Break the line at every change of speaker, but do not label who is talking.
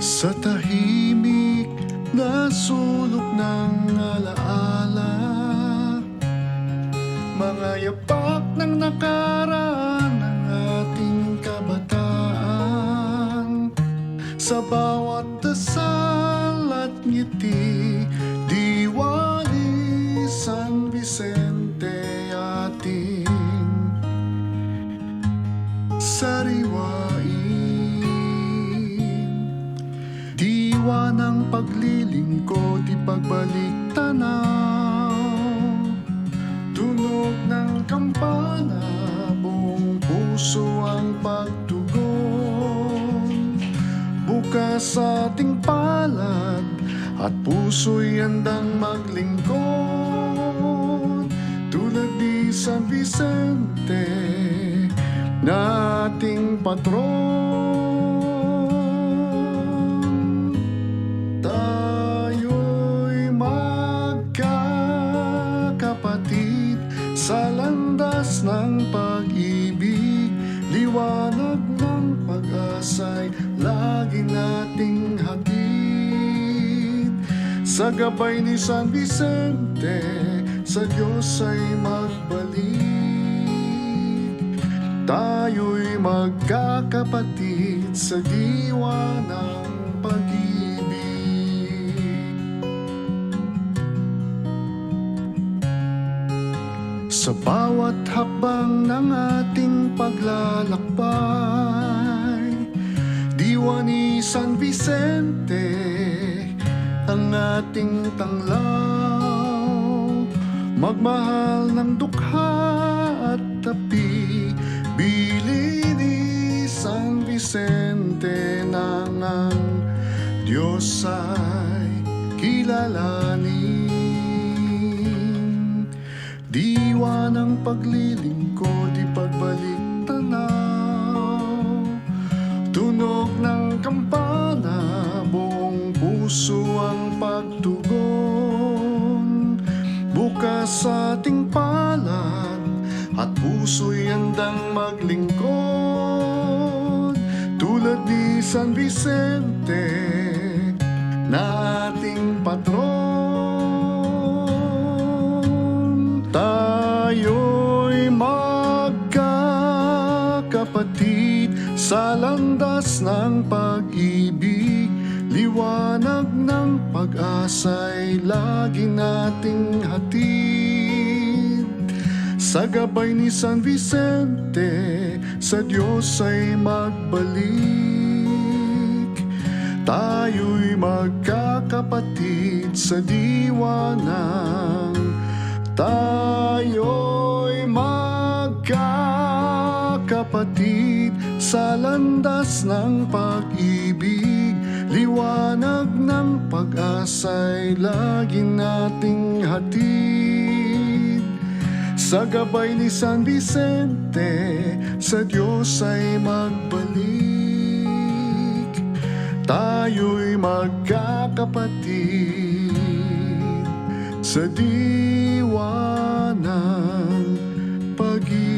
Sa tahimik na sulok ng alaala, mga yapak ng nakaraan ng ating kabataan. Sa bawat dasal at ngiti, diwa ni San Vicente ating sariwain. Diwa ng paglilingkod, di pagbalik tanaw, tunog ng kampana, buong puso ang pagtugon. Bukas ating palad at puso'y handang maglingkod, tulad ni San Vicente na ating patron. Tayo'y magkakapatid sa landas ng pag-ibig, liwanag ng pag-asa'y lagi nating hatid. Sa gabay ni San Vicente, sa Diyos ay magbalik. Tayo'y magkakapatid sa diwa ng pag-ibig. Sa bawat hakbang ng ating paglalakbay, diwa ni San Vicente ang ating tanglaw. Magmahal ng dukha at tapi, bili ni San Vicente nang ang Diyos ay kilalanin. Diwa ng paglilingkod, di pagbalik tanaw, tunog ng kampana, buong puso ang pagtugon. Bukas ating palad at puso'y handang maglingkod, tulad ni San Vicente na ating patron. Tayo'y magkakapatid sa landas ng pag-ibig, liwanag ng pag-asa'y lagi nating hatid. Sa gabay ni San Vicente, sa Diyos ay magbalik. Tayo'y magkakapatid sa diwa ng Tayo'y magkakapatid sa landas ng pag-ibig, liwanag ng pag-asa'y lagi nating hatid. Sa gabay ni San Vicente, sa Diyos ay magbalik. Tayo'y magkakapatid sa diwa ng pag-ibig.